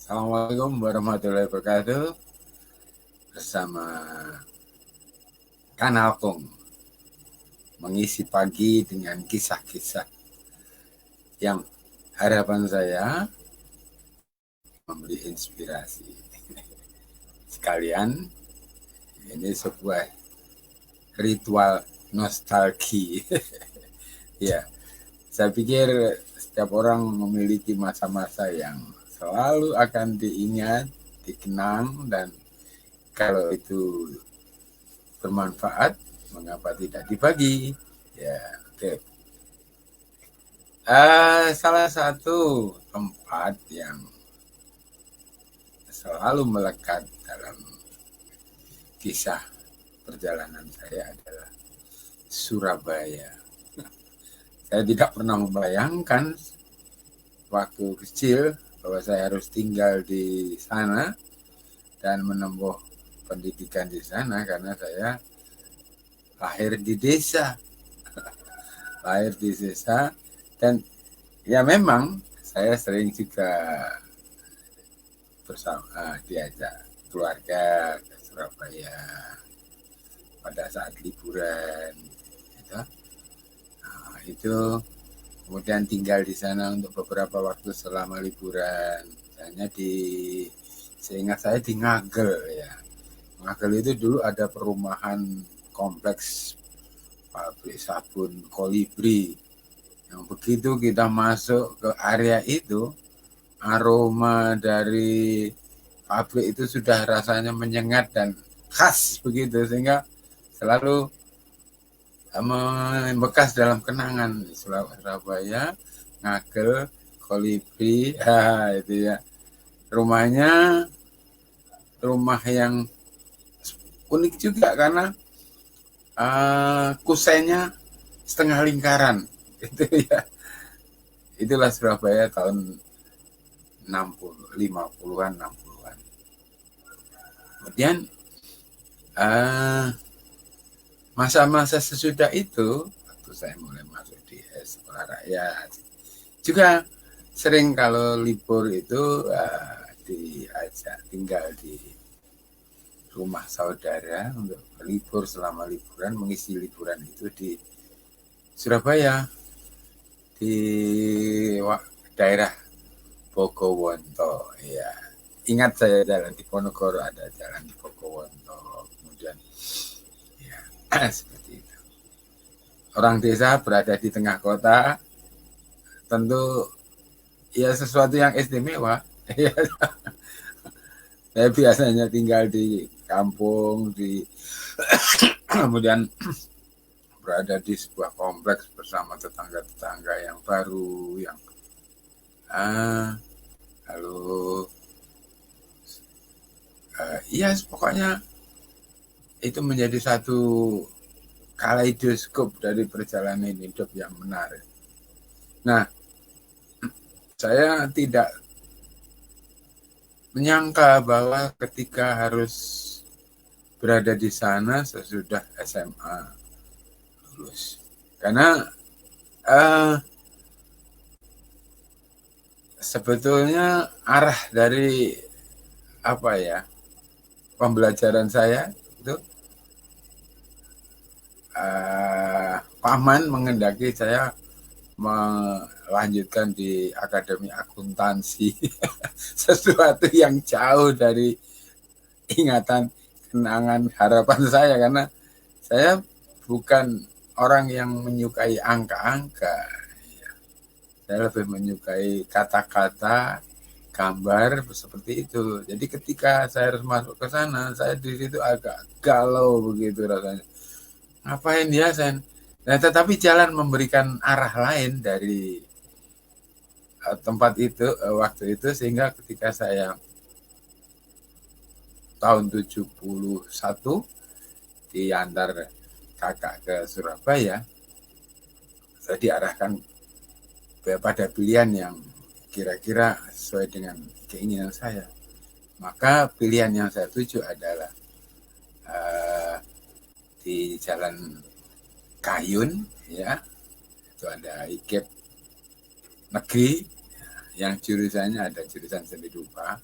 Assalamualaikum warahmatullahi wabarakatuh. Bersama Kanal Kong mengisi pagi dengan kisah-kisah yang harapan saya memberi inspirasi. Sekalian, ini sebuah ritual nostalgia. Ya, saya pikir setiap orang memiliki masa-masa yang selalu akan diingat, dikenang, dan kalau itu bermanfaat, mengapa tidak dibagi? Ya, oke. Salah satu tempat yang selalu melekat dalam kisah perjalanan saya adalah Surabaya. Saya tidak pernah membayangkan waktu kecil bahwa saya harus tinggal di sana dan menempuh pendidikan di sana karena saya lahir di desa. Dan ya memang saya sering juga bersama diajak keluarga ke Surabaya pada saat liburan gitu. Nah, itu kemudian tinggal di sana untuk beberapa waktu selama liburan. Misalnya seingat saya di Ngagel ya. Ngagel itu dulu ada perumahan kompleks pabrik sabun Kolibri. Yang begitu kita masuk ke area itu, aroma dari pabrik itu sudah rasanya menyengat dan khas begitu, sehingga selalu membekas dalam kenangan Surabaya, Ngagel, Kolibri, itu ya. Rumahnya rumah yang unik juga karena kusennya setengah lingkaran, itu ya. Itulah Surabaya tahun 50-an, 60-an. Kemudian masa-masa sesudah itu, waktu saya mulai masuk di sekolah rakyat, juga sering kalau libur itu diajak tinggal di rumah saudara untuk libur selama liburan, mengisi liburan itu di Surabaya, di daerah Bogowonto. Ya, ingat saya jalan di Ponorogo, ada jalan di Bogowonto. Kemudian ya seperti itu. Orang desa berada di tengah kota, tentu ya sesuatu yang istimewa. Saya biasanya tinggal di kampung, kemudian berada di sebuah kompleks bersama tetangga-tetangga yang baru, yang lalu ya pokoknya itu menjadi satu kaleidoskop dari perjalanan hidup yang menarik. Nah, saya tidak menyangka bahwa ketika harus berada di sana sesudah SMA lulus. Karena sebetulnya arah dari pembelajaran saya itu paman mengendaki saya melanjutkan di akademi akuntansi. Sesuatu yang jauh dari ingatan, kenangan, harapan saya, karena saya bukan orang yang menyukai angka-angka. Saya lebih menyukai kata-kata, gambar seperti itu. Jadi ketika saya harus masuk ke sana, saya di situ agak galau begitu rasanya. Ngapain ya, Sen? Nah, tetapi jalan memberikan arah lain dari tempat itu, waktu itu, sehingga ketika saya tahun 71 diantar kakak ke Surabaya, saya diarahkan pada pilihan yang kira-kira sesuai dengan keinginan saya. Maka pilihan yang saya tuju adalah di Jalan Kayun, ya, itu ada IKEP negeri, yang jurusannya ada jurusan seni rupa.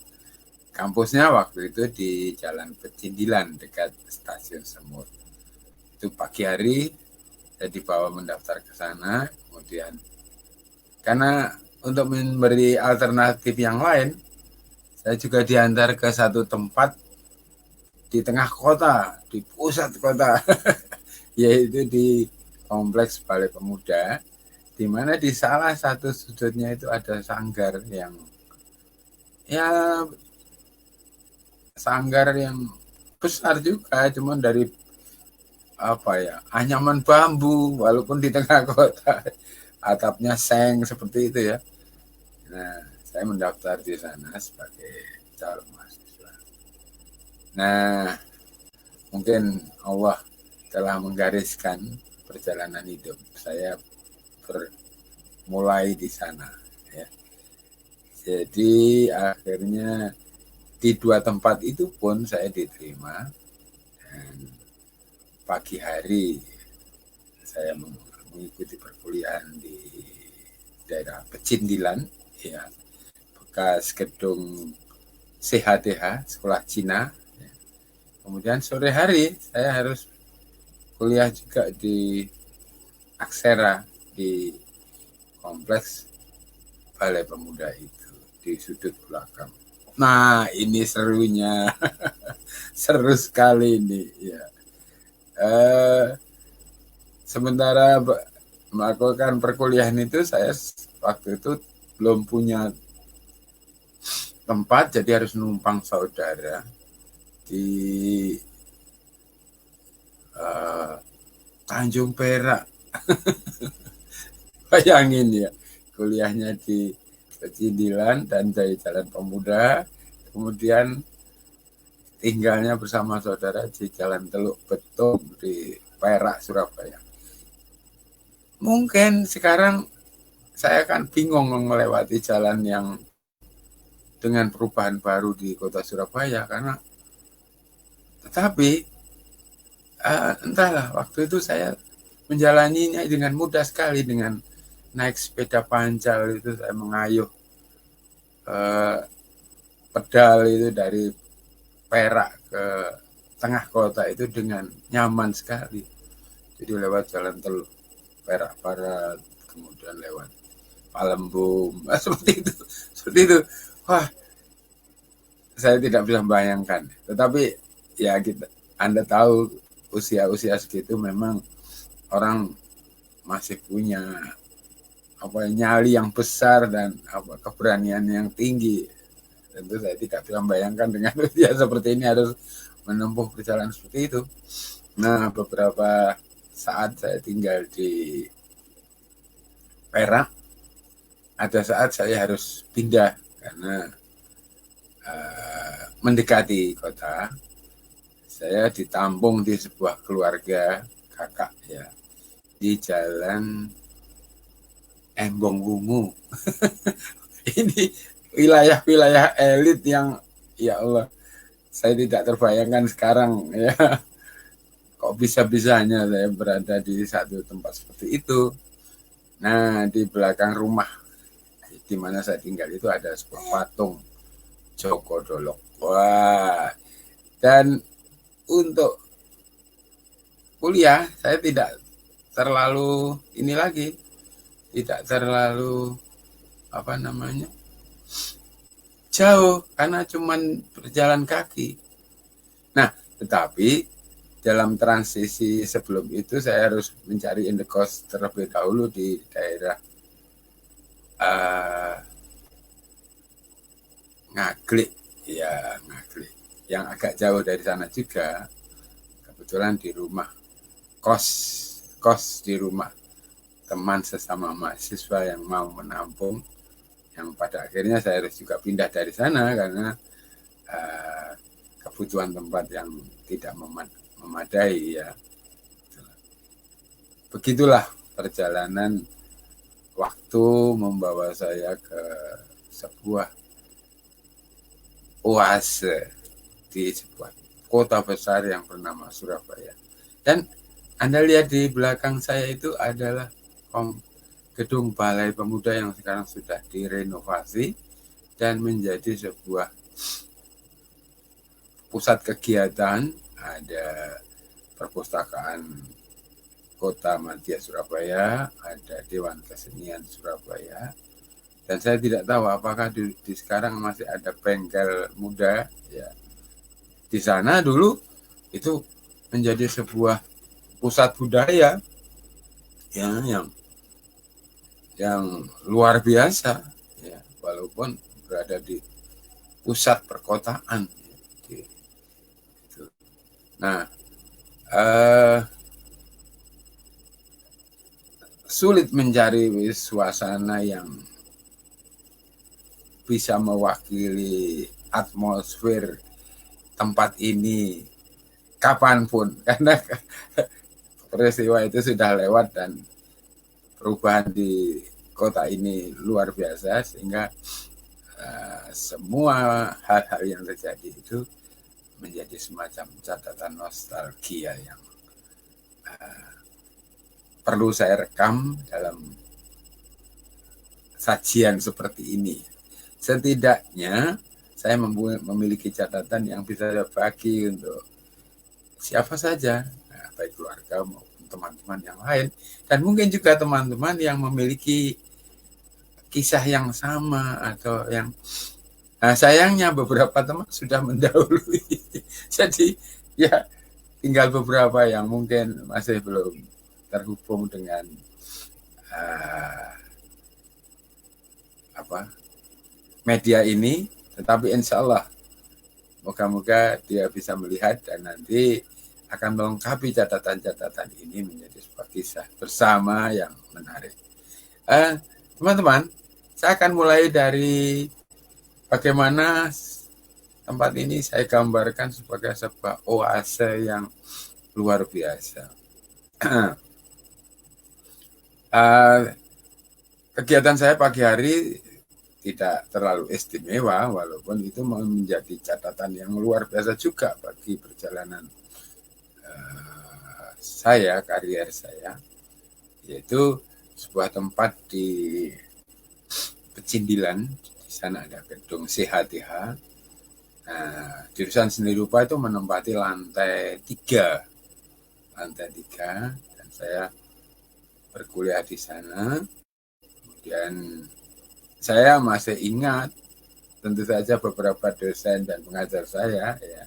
Kampusnya waktu itu di Jalan Pecindilan dekat Stasiun Semur. Itu pagi hari saya dibawa mendaftar ke sana, kemudian karena untuk memberi alternatif yang lain, saya juga diantar ke satu tempat di tengah kota, di pusat kota, yaitu di Kompleks Balai Pemuda, di mana di salah satu sudutnya itu ada sanggar yang besar juga, cuman dari anyaman bambu, walaupun di tengah kota, atapnya seng seperti itu ya. Nah, saya mendaftar di sana sebagai calon mahasiswa. Nah, mungkin Allah telah menggariskan perjalanan hidup saya mulai di sana. Ya. Jadi akhirnya di 2 tempat itu pun saya diterima. Dan pagi hari saya mengikuti perkuliahan di daerah Pecindilan, ya, bekas gedung CHTH, Sekolah Cina. Ya. Kemudian sore hari saya harus kuliah juga di Aksera, di Kompleks Balai Pemuda itu, di sudut belakang. Nah, ini serunya. Seru sekali ini, ya. Sementara melakukan perkuliahan itu, saya waktu itu belum punya tempat, jadi harus numpang saudara di Tanjung Perak. Bayangin ya, kuliahnya di Pecindilan dan dari Jalan Pemuda, kemudian tinggalnya bersama saudara di Jalan Teluk Betung di Perak, Surabaya. Mungkin sekarang saya kan bingung melewati jalan yang dengan perubahan baru di kota Surabaya, tetapi entahlah, waktu itu saya menjalaninya dengan mudah sekali. Dengan naik sepeda pancal itu saya mengayuh pedal itu dari Perak ke tengah kota itu dengan nyaman sekali. Jadi lewat Jalan Teluk Perak Barat, kemudian lewat Palembung, seperti itu. Wah, saya tidak bisa membayangkan. Tetapi ya Anda tahu usia segitu memang orang masih punya nyali yang besar dan keberanian yang tinggi. Tentu saya tidak bisa membayangkan dengan usia seperti ini harus menempuh perjalanan seperti itu. Nah, beberapa saat saya tinggal di Perak, ada saat saya harus pindah karena mendekati kota. Saya ditampung di sebuah keluarga kakak, ya, di Jalan Embong Wungu. Ini wilayah-wilayah elit yang, ya Allah, saya tidak terbayangkan sekarang, ya. Kok bisa-bisanya saya berada di satu tempat seperti itu. Nah, di belakang rumah di mana saya tinggal itu ada sebuah patung Joko Dolok. Wah, dan untuk kuliah saya tidak terlalu tidak terlalu jauh, karena cuman berjalan kaki. Nah, tetapi dalam transisi sebelum itu saya harus mencari indekos terlebih dahulu di daerah Ngaglik, ya, Ngaglik, yang agak jauh dari sana juga. Kebetulan di rumah kos di rumah teman sesama mahasiswa yang mau menampung, yang pada akhirnya saya harus juga pindah dari sana karena kebutuhan tempat yang tidak memadai, ya. Begitulah perjalanan waktu membawa saya ke sebuah oase di sebuah kota besar yang bernama Surabaya. Dan Anda lihat di belakang saya itu adalah gedung Balai Pemuda yang sekarang sudah direnovasi dan menjadi sebuah pusat kegiatan. Ada perpustakaan Kota Madya Surabaya, ada Dewan Kesenian Surabaya, dan saya tidak tahu apakah di sekarang masih ada bengkel muda ya. Di sana dulu itu menjadi sebuah pusat budaya ya, yang luar biasa ya, walaupun berada di pusat perkotaan gitu. Nah, sulit mencari suasana yang bisa mewakili atmosfer tempat ini kapanpun, karena peristiwa itu sudah lewat dan perubahan di kota ini luar biasa, sehingga semua hal-hal yang terjadi itu menjadi semacam catatan nostalgia yang perlu saya rekam dalam sajian seperti ini. Setidaknya saya memiliki catatan yang bisa saya bagi untuk siapa saja, baik keluarga maupun teman-teman yang lain, dan mungkin juga teman-teman yang memiliki kisah yang sama atau yang sayangnya beberapa teman sudah mendahului. Jadi ya tinggal beberapa yang mungkin masih belum terhubung dengan media ini, tetapi insya Allah moga-moga dia bisa melihat dan nanti akan melengkapi catatan-catatan ini menjadi sebuah kisah bersama yang menarik. Teman-teman, saya akan mulai dari bagaimana tempat ini saya gambarkan sebagai sebuah oase yang luar biasa. Kegiatan saya pagi hari tidak terlalu istimewa, walaupun itu menjadi catatan yang luar biasa juga bagi perjalanan saya, karier saya, yaitu sebuah tempat di Pecindilan. Di sana ada gedung CHTH. Jurusan Seni Rupa itu menempati lantai 3, dan saya berkuliah di sana. Kemudian saya masih ingat tentu saja beberapa dosen dan pengajar saya ya.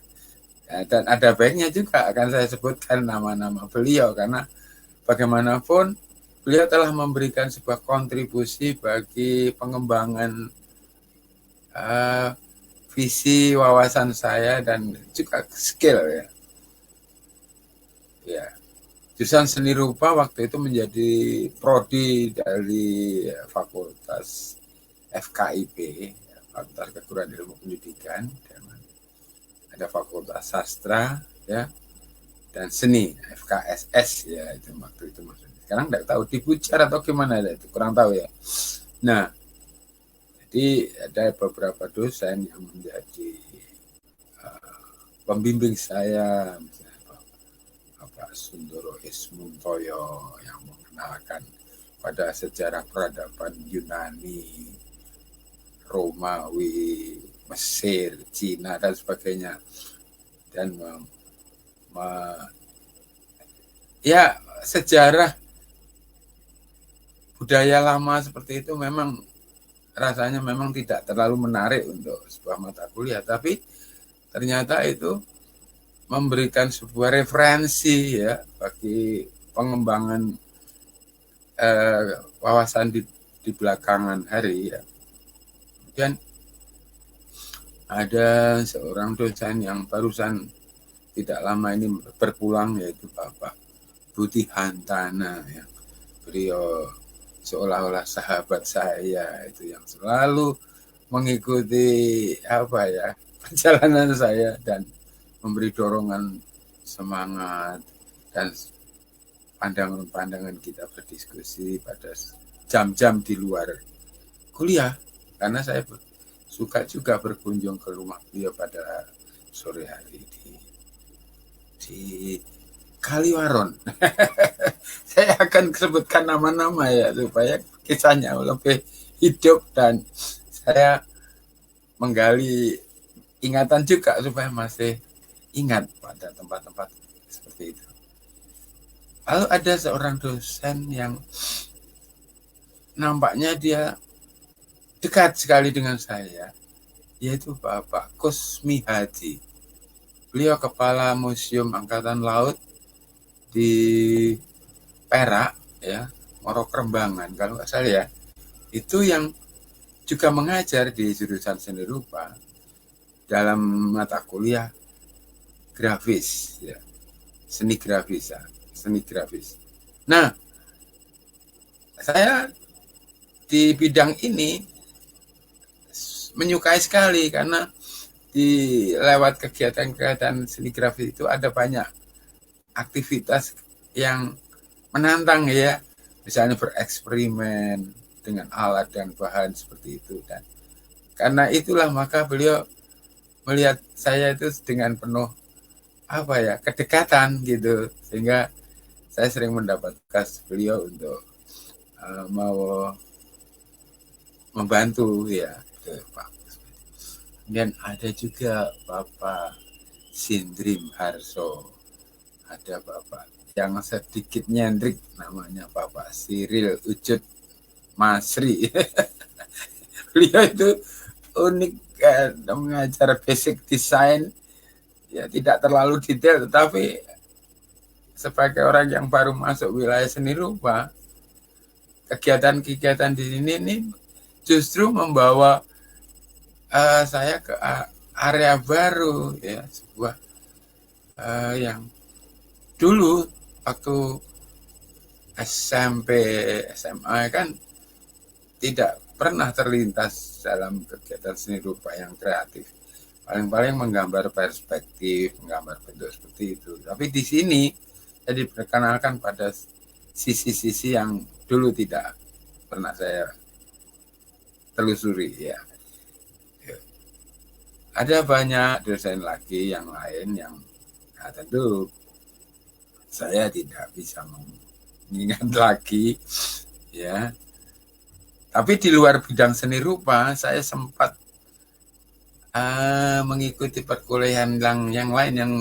Dan ada baiknya juga akan saya sebutkan nama-nama beliau, karena bagaimanapun beliau telah memberikan sebuah kontribusi bagi pengembangan visi wawasan saya dan juga skill ya. Ya. Jurusan Seni Rupa waktu itu menjadi prodi dari Fakultas FKIP, Fakultas Keguruan Ilmu Pendidikan, ada Fakultas Sastra ya, dan Seni FKSS ya, itu waktu itu maksudnya. Sekarang tidak tahu dipujar atau gimana itu, kurang tahu ya. Nah, jadi ada beberapa dosen yang menjadi pembimbing saya, misalnya Bapak Sundoro Ismuntoyo yang mengenalkan pada sejarah peradaban Yunani, Romawi, Mesir, Cina, dan sebagainya. Dan ya sejarah budaya lama seperti itu memang rasanya memang tidak terlalu menarik untuk sebuah mata kuliah, tapi ternyata itu memberikan sebuah referensi ya bagi pengembangan wawasan di belakangan hari ya. Kemudian ada seorang dosen yang barusan tidak lama ini berpulang, yaitu Bapak Budi Hantana, yang beliau seolah-olah sahabat saya itu, yang selalu mengikuti perjalanan saya dan memberi dorongan semangat dan pandangan-pandangan kita berdiskusi pada jam-jam di luar kuliah, karena saya suka juga berkunjung ke rumah beliau pada sore hari di Kaliwaron. Saya akan sebutkan nama-nama ya supaya kisahnya lebih hidup dan saya menggali ingatan juga supaya masih ingat pada tempat-tempat seperti itu. Lalu ada seorang dosen yang nampaknya dia dekat sekali dengan saya, yaitu Bapak Kusmi Haji. Beliau kepala Museum Angkatan Laut di Perak, ya, Morok Rembangan kalau nggak salah ya. Itu yang juga mengajar di jurusan seni rupa dalam mata kuliah grafis, ya, seni grafis, ya, seni grafis. Nah, saya di bidang ini menyukai sekali karena di lewat kegiatan-kegiatan seni grafis itu ada banyak aktivitas yang menantang ya, misalnya bereksperimen dengan alat dan bahan seperti itu. Dan karena itulah maka beliau melihat saya itu dengan penuh kedekatan gitu, sehingga saya sering mendapat tugas beliau untuk mau membantu ya itu Pak. Kemudian ada juga Bapak Sindrim Harso, ada Bapak yang sedikit nyentrik namanya Bapak Cyril Ujud Masri. Beliau itu unik, mengajar basic design, ya tidak terlalu detail, tetapi sebagai orang yang baru masuk wilayah seni rupa, kegiatan-kegiatan di sini ini justru membawa saya ke area baru, ya, sebuah yang dulu waktu SMP, SMA kan tidak pernah terlintas dalam kegiatan seni rupa yang kreatif. Paling-paling menggambar perspektif, menggambar bentuk seperti itu. Tapi di sini saya diperkenalkan pada sisi-sisi yang dulu tidak pernah saya telusuri, ya. Ada banyak dosen lagi yang lain yang tentu saya tidak bisa mengingat lagi, ya. Tapi di luar bidang seni rupa saya sempat mengikuti perkuliahan yang lain yang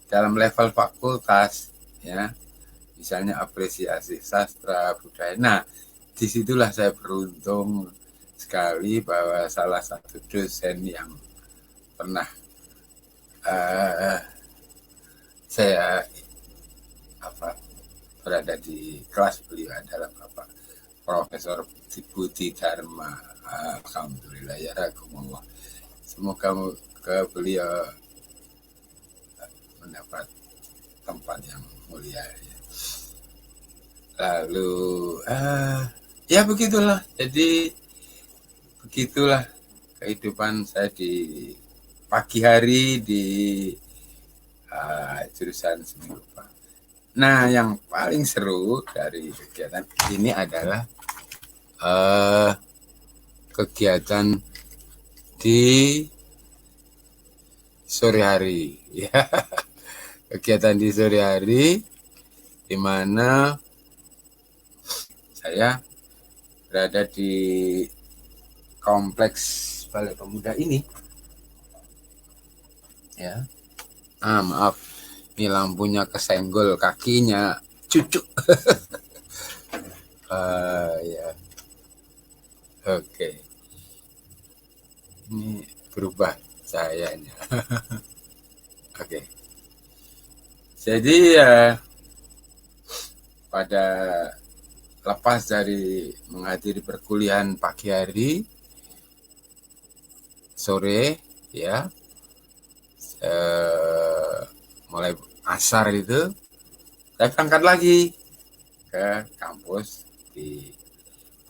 dalam level fakultas, ya, misalnya apresiasi sastra budaya. Nah, disitulah saya beruntung sekali bahwa salah satu dosen yang pernah saya berada di kelas beliau adalah Bapak Profesor Budi Dharma. Alhamdulillah ya rakumullah. Semoga beliau mendapat tempat yang mulia. Ya. Lalu ya begitulah. Jadi begitulah kehidupan saya di pagi hari di jurusan seni rupa. Nah, yang paling seru dari kegiatan ini adalah kegiatan di sore hari, ya. Kegiatan di sore hari di mana saya berada di kompleks Balai Pemuda ini, ya. Maaf, ini lampunya kesenggol kakinya cucu. Ya, oke. Ini berubah cahayanya. Oke. Jadi ya pada lepas dari menghadiri perkuliahan pagi hari, sore ya, mulai asar itu saya berangkat lagi ke kampus di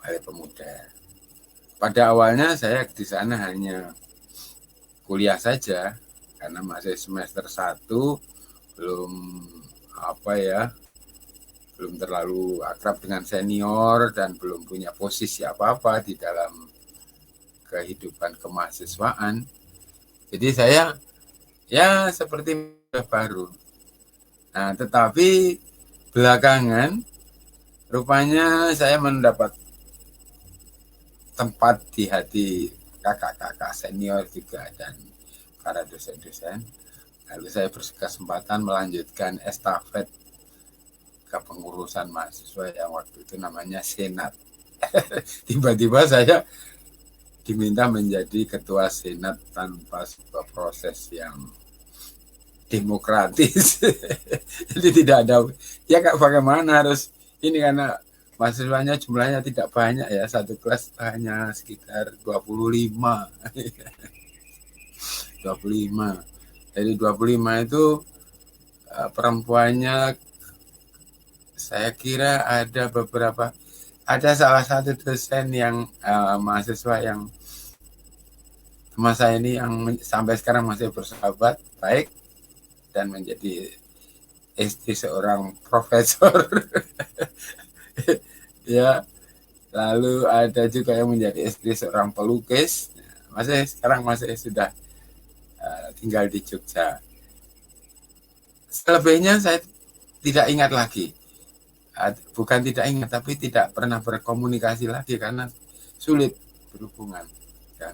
Balai Pemuda. Pada awalnya saya di sana hanya kuliah saja karena masih semester 1, belum belum terlalu akrab dengan senior dan belum punya posisi apa-apa di dalam kehidupan kemahasiswaan. Jadi saya ya seperti baru. Nah, tetapi belakangan rupanya saya mendapat tempat di hati kakak-kakak senior juga dan para dosen-dosen. Lalu saya berkesempatan melanjutkan estafet kepengurusan mahasiswa yang waktu itu namanya Senat. Tiba-tiba saya diminta menjadi ketua Senat tanpa sebuah proses yang demokratis. Jadi tidak ada, ya kak bagaimana harus ini karena mahasiswanya jumlahnya tidak banyak ya, satu kelas hanya sekitar 25. 25. Dari 25 itu perempuannya saya kira ada beberapa, ada salah satu dosen yang mahasiswa yang teman saya ini yang sampai sekarang masih bersahabat baik dan menjadi istri seorang profesor. Ya, lalu ada juga yang menjadi istri seorang pelukis, masih sekarang masih sudah tinggal di Jogja. Selebihnya saya tidak ingat lagi, bukan tidak ingat tapi tidak pernah berkomunikasi lagi karena sulit berhubungan ya.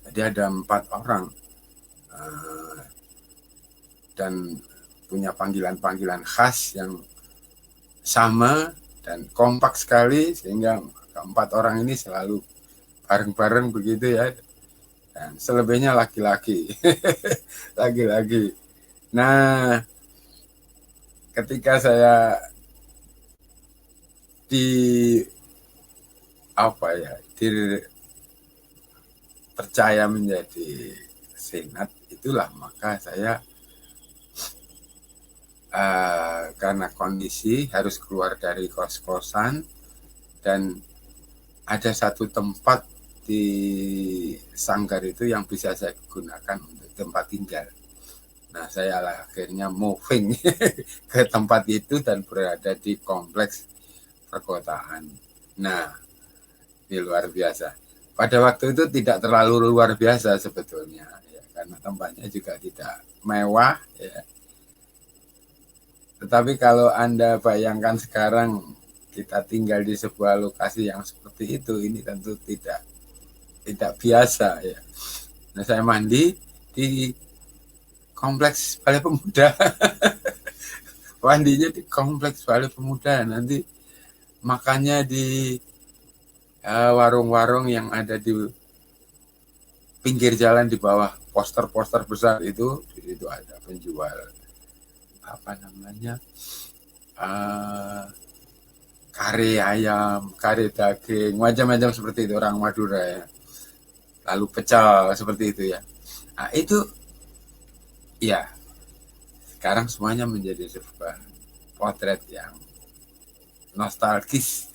Jadi ada 4 orang dan punya panggilan-panggilan khas yang sama dan kompak sekali sehingga keempat orang ini selalu bareng-bareng begitu ya, dan selebihnya laki-laki. Laki-laki. Nah, ketika saya di apa ya, dipercaya menjadi senat itulah, maka saya karena kondisi harus keluar dari kos-kosan dan ada satu tempat di Sanggar itu yang bisa saya gunakan untuk tempat tinggal. Nah, saya akhirnya moving ke tempat itu dan berada di kompleks perkotaan. Nah, ini luar biasa. Pada waktu itu tidak terlalu luar biasa sebetulnya, ya, karena tempatnya juga tidak mewah. Ya. Tetapi kalau Anda bayangkan sekarang kita tinggal di sebuah lokasi yang seperti itu, ini tentu tidak biasa. Ya. Nah, saya mandi di kompleks Balai Pemuda. Mandinya di kompleks Balai Pemuda. Nanti makannya di warung-warung yang ada di pinggir jalan di bawah poster-poster besar itu. Di situ ada penjual apa namanya, kare ayam, kare daging, macam-macam seperti itu, orang Madura ya. Lalu pecel seperti itu ya. Nah, itu ya sekarang semuanya menjadi sebuah potret yang nostalgis.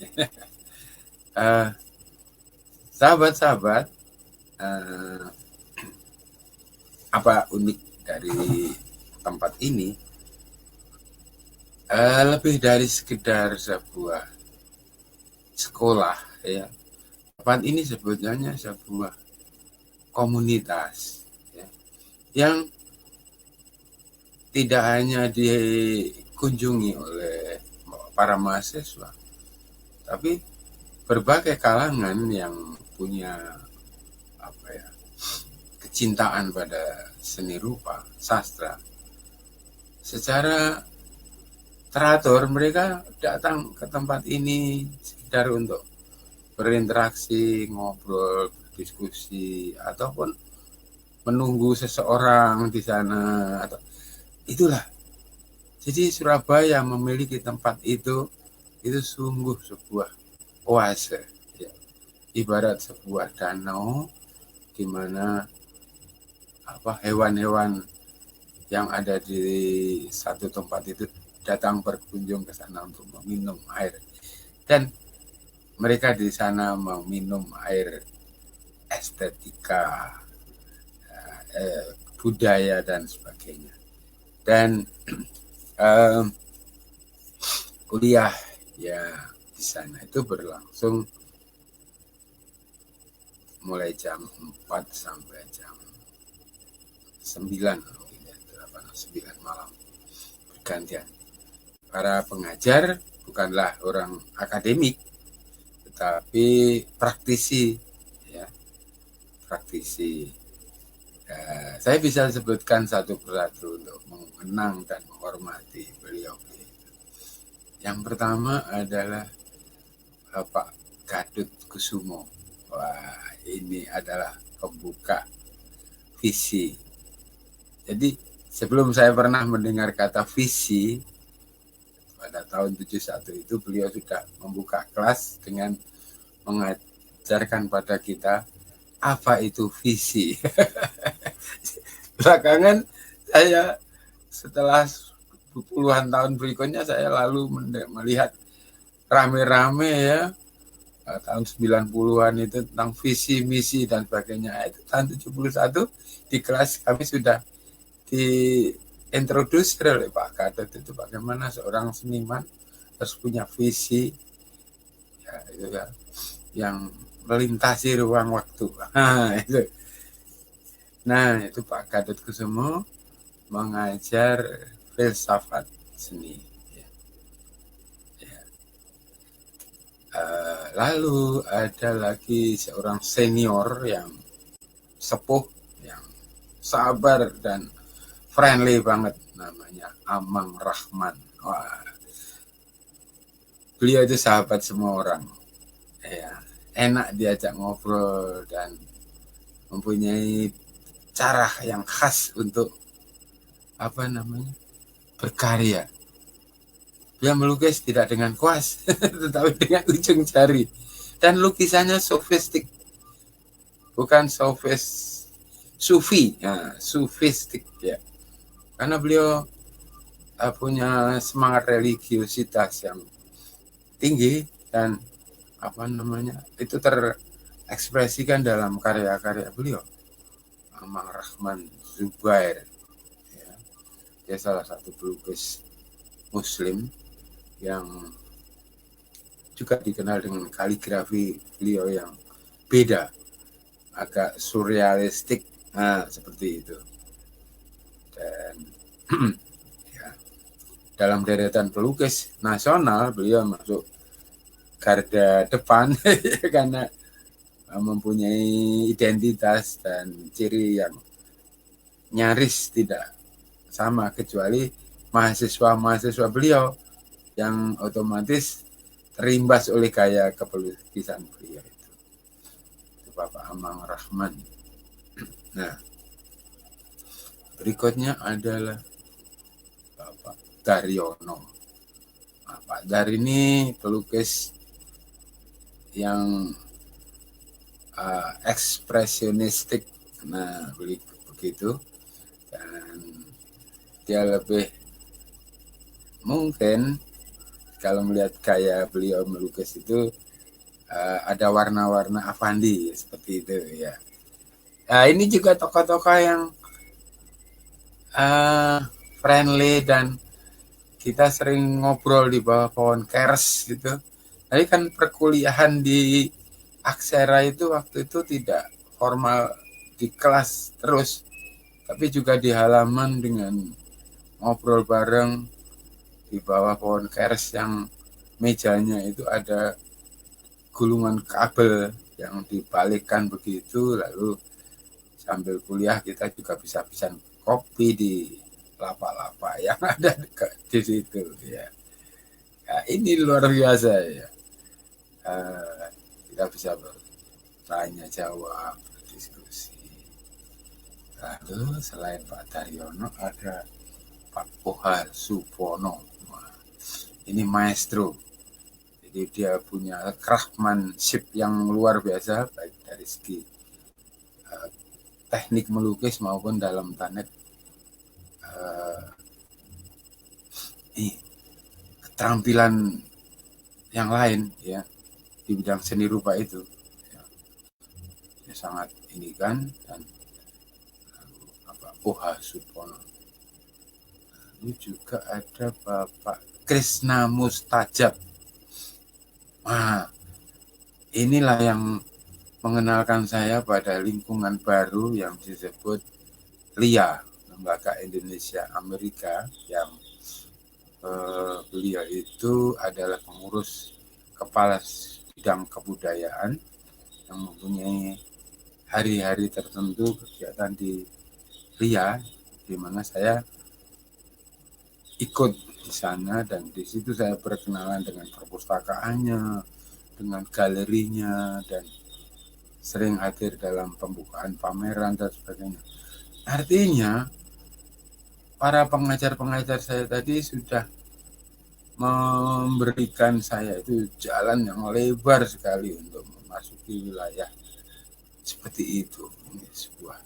Sahabat-sahabat, apa unik dari tempat ini? Lebih dari sekedar sebuah sekolah ya. Tempat ini sebetulnya sebuah komunitas ya, yang tidak hanya dikunjungi oleh para mahasiswa, tapi berbagai kalangan yang punya apa ya, kecintaan pada seni rupa, sastra. Secara teratur mereka datang ke tempat ini sekedar untuk berinteraksi, ngobrol, berdiskusi, ataupun menunggu seseorang di sana. Atau itulah. Jadi Surabaya memiliki tempat itu sungguh sebuah oase. Ya. Ibarat sebuah danau di mana hewan-hewan yang ada di satu tempat itu datang berkunjung ke sana untuk meminum air, dan mereka di sana meminum air estetika, budaya dan sebagainya. Dan kuliah ya di sana itu berlangsung mulai jam 4 sampai jam 9 mungkin ya, 8 9 malam. bergantian. Para pengajar bukanlah orang akademik, tetapi praktisi, ya, praktisi. Saya bisa sebutkan satu persatu untuk mengenang dan menghormati beliau. Yang pertama adalah Bapak Gadut Kusumo. Wah, ini adalah pembuka visi. Jadi sebelum saya pernah mendengar kata visi, pada tahun 71 itu beliau sudah membuka kelas dengan mengajarkan pada kita apa itu visi. Belakangan saya setelah puluhan tahun berikutnya saya lalu melihat rame-rame ya tahun 90-an itu tentang visi, misi dan sebagainya. Itu tahun 71 di kelas kami sudah diintroduksi oleh Pak Gadot itu bagaimana seorang seniman harus punya visi ya, itu ya, yang melintasi ruang waktu. Nah itu Pak Gadot Kusumo mengajar filsafat seni. Lalu ada lagi seorang senior yang sepuh, yang sabar dan friendly banget, namanya Amang Rahman. Wah, beliau itu sahabat semua orang, ya, enak diajak ngobrol dan mempunyai cara yang khas untuk berkarya. Dia melukis tidak dengan kuas, tetapi dengan ujung jari. Dan lukisannya sofistik, bukan sufi, ya, sufistik ya. Karena beliau punya semangat religiusitas yang tinggi dan itu terekspresikan dalam karya-karya beliau. Amang Rahman Zubair, ya. Dia salah satu pelukis Muslim yang juga dikenal dengan kaligrafi beliau yang beda, agak surrealistik, seperti itu. Dan ya, dalam deretan pelukis nasional beliau masuk garda depan karena mempunyai identitas dan ciri yang nyaris tidak sama kecuali mahasiswa beliau yang otomatis terimbas oleh gaya kepelukisan beliau itu Bapak Amang Rahman. Nah, berikutnya adalah Bapak Daryono. Pak Dar ini pelukis yang ekspresionistik, begitu, dan dia lebih mungkin kalau melihat gaya beliau melukis itu ada warna-warna Avandi seperti itu ya. Ini juga tokoh-tokoh yang friendly dan kita sering ngobrol di bawah pohon keres gitu. Tapi kan perkuliahan di Aksara itu waktu itu tidak formal di kelas terus, tapi juga di halaman dengan ngobrol bareng di bawah pohon keres yang mejanya itu ada gulungan kabel yang dibalikkan begitu, lalu sambil kuliah kita juga bisa pesan kopi di lapak-lapak yang ada di situ ya. Ini luar biasa ya. Kita bisa bertanya jawab, berdiskusi. Lalu selain Pak Daryono ada Pak Ohar Supono. Ini maestro. Jadi dia punya craftsmanship yang luar biasa baik dari segi teknik melukis maupun dalam teknik keterampilan yang lain ya di bidang seni rupa itu ya. Dia sangat ini kan, dan Bapak Ohar Supono. Lalu juga ada Bapak Krishna Mustajab. Nah, inilah yang mengenalkan saya pada lingkungan baru yang disebut LIA, Lembaga Indonesia Amerika, yang beliau itu adalah pengurus kepala bidang kebudayaan yang mempunyai hari-hari tertentu kegiatan di Ria, di mana saya ikut di sana, dan di situ saya berkenalan dengan perpustakaannya, dengan galerinya, dan sering hadir dalam pembukaan pameran dan sebagainya. Artinya para pengajar-pengajar saya tadi sudah memberikan saya itu jalan yang lebar sekali untuk memasuki wilayah seperti itu. Ini sebuah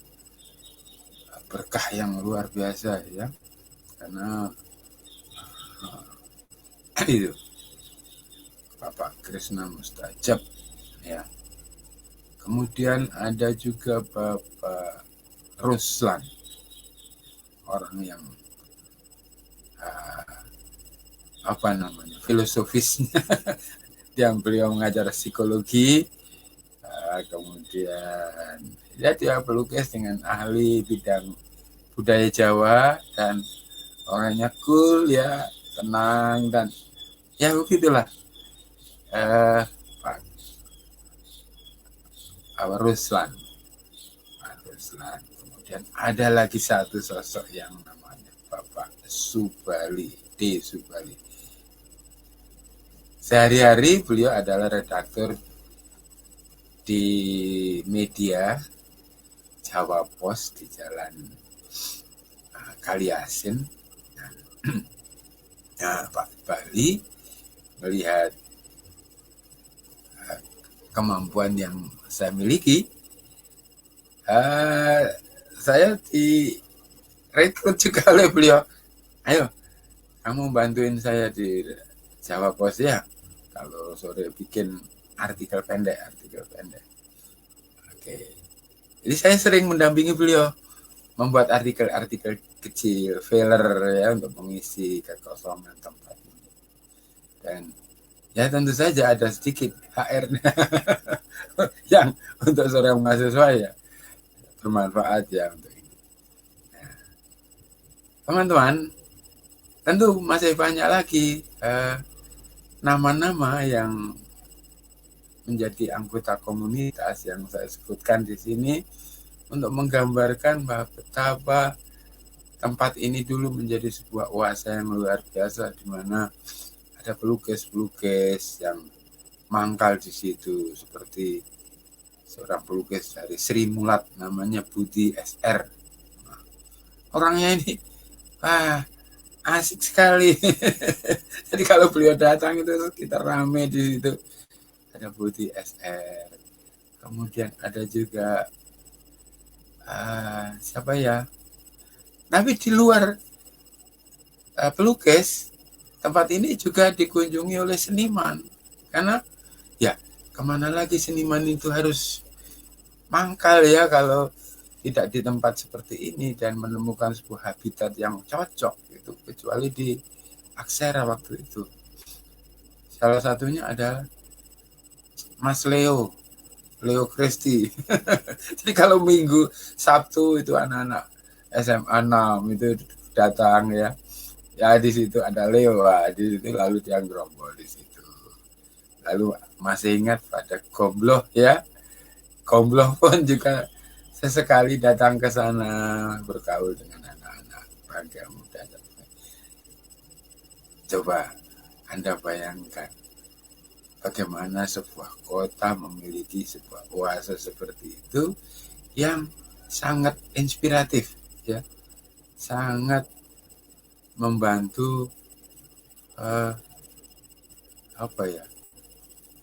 berkah yang luar biasa ya, karena itu Bapak Krishna Mustajab ya. Kemudian ada juga Bapak Ruslan, orang yang filosofisnya yang beliau mengajar psikologi, kemudian dia pelukis dengan ahli bidang budaya Jawa, dan orangnya cool ya, tenang, dan ya begitulah Pak Ruslan. Kemudian ada lagi satu sosok yang namanya Bapak Subali, D. Subali. Sehari-hari beliau adalah redaktur di media Jawa Pos di Jalan Kaliasin. Nah, Pak Bali melihat kemampuan yang saya miliki, saya direkrut juga oleh beliau. Ayo, kamu bantuin saya di Jawa Pos ya. Kalau sore bikin artikel pendek. Oke. Jadi saya sering mendampingi beliau membuat artikel-artikel kecil, filler ya, untuk mengisi kekosongan tempat ini. Dan ya tentu saja ada sedikit HR yang untuk seorang mahasiswa ya bermanfaat ya untuk ini. Nah, teman-teman, tentu masih banyak lagi nama-nama yang menjadi anggota komunitas yang saya sebutkan di sini untuk menggambarkan bahwa betapa tempat ini dulu menjadi sebuah oase yang luar biasa, di mana ada pelukis-pelukis yang mangkal di situ, seperti seorang pelukis dari Sri Mulat namanya Budi SR. Nah, orangnya ini asik sekali. Jadi kalau beliau datang itu kita rame di situ. Ada Budi SR. Kemudian ada juga siapa ya? Tapi di luar pelukis, tempat ini juga dikunjungi oleh seniman. Karena ya kemana lagi seniman itu harus mangkal ya kalau tidak di tempat seperti ini dan menemukan sebuah habitat yang cocok itu, kecuali di Aksara waktu itu. Salah satunya adalah Mas Leo Kristi. Jadi kalau Minggu, Sabtu itu anak-anak SMA 6 itu datang ya. Ya di situ ada Leo, di situ lalu dia gerombol di situ. Lalu masih ingat pada Gombloh ya. Gombloh pun juga sesekali datang ke sana bergaul dengan anak-anak bangga muda. Coba Anda bayangkan bagaimana sebuah kota memiliki sebuah oase seperti itu yang sangat inspiratif ya, sangat membantu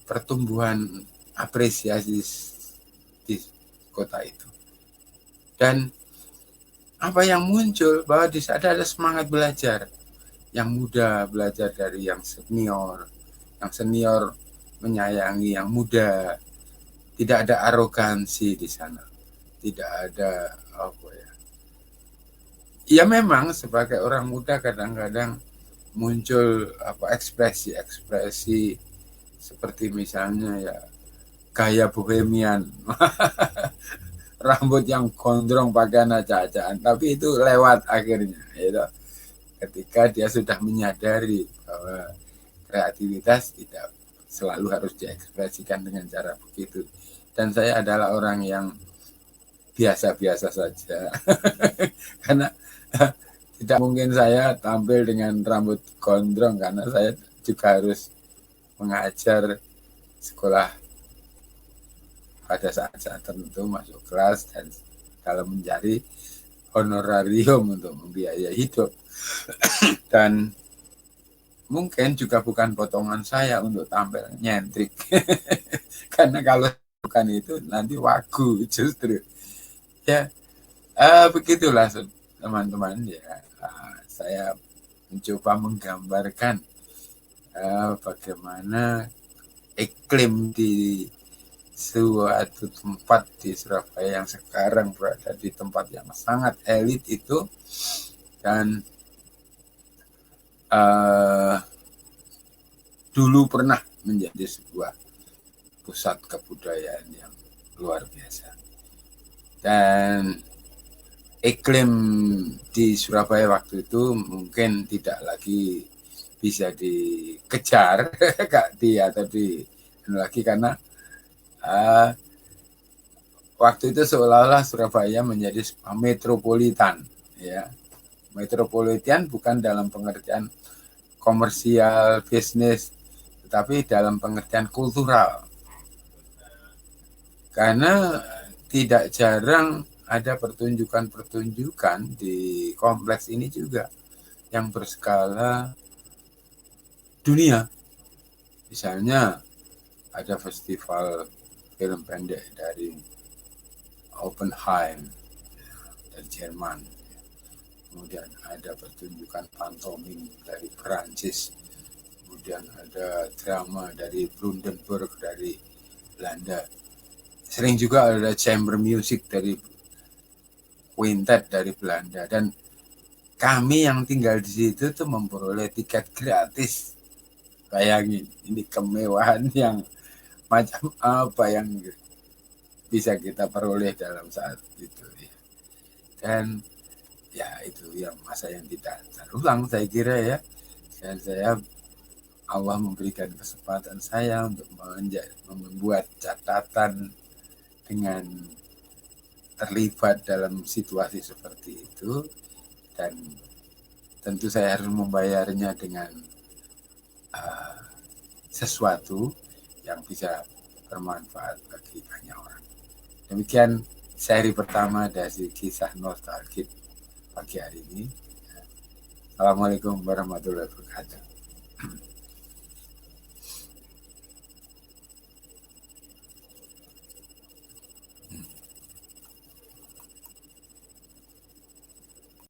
pertumbuhan apresiasi di kota itu. Dan apa yang muncul bahwa di sana ada semangat belajar, yang muda belajar dari yang senior menyayangi yang muda, tidak ada arogansi di sana, tidak ada ya memang sebagai orang muda kadang-kadang muncul ekspresi seperti misalnya ya gaya bohemian, rambut yang gondrong, pakaian acak-acakan, tapi itu lewat akhirnya gitu. ketika dia sudah menyadari bahwa kreativitas tidak selalu harus diekspresikan dengan cara begitu. Dan saya adalah orang yang biasa-biasa saja. Karena tidak mungkin saya tampil dengan rambut gondrong, karena saya juga harus mengajar sekolah pada saat-saat tertentu, masuk kelas, dan kalau mencari honorarium untuk membiayai hidup. Dan mungkin juga bukan potongan saya untuk tampil nyentrik. Karena kalau bukan itu nanti wagu justru. Ya, begitulah teman-teman ya. Saya mencoba menggambarkan bagaimana iklim di suatu tempat di Surabaya yang sekarang berada di tempat yang sangat elit itu, dan dulu pernah menjadi sebuah pusat kebudayaan yang luar biasa. Dan iklim di Surabaya waktu itu mungkin tidak lagi bisa dikejar atau lagi, karena waktu itu seolah-olah Surabaya menjadi metropolitan, ya. Metropolitan bukan dalam pengertian komersial, bisnis, tetapi dalam pengertian kultural. Karena tidak jarang ada pertunjukan-pertunjukan di kompleks ini juga yang berskala dunia. Misalnya ada festival film pendek dari Oppenheim dari Jerman, kemudian ada pertunjukan pantomim dari Perancis, kemudian ada drama dari Brandenburg dari Belanda, sering juga ada chamber music dari quintet dari Belanda, dan kami yang tinggal di situ tuh memperoleh tiket gratis. Bayangin, ini kemewahan yang macam apa yang bisa kita peroleh dalam saat itu, ya. Dan ya itu yang masa yang tidak terulang, saya kira, ya. Dan saya, Allah memberikan kesempatan saya untuk membuat catatan dengan terlibat dalam situasi seperti itu, dan tentu saya harus membayarnya dengan sesuatu yang bisa bermanfaat bagi banyak orang. Demikian seri pertama dari kisah nostalgia pagi hari ini. Assalamualaikum warahmatullahi wabarakatuh.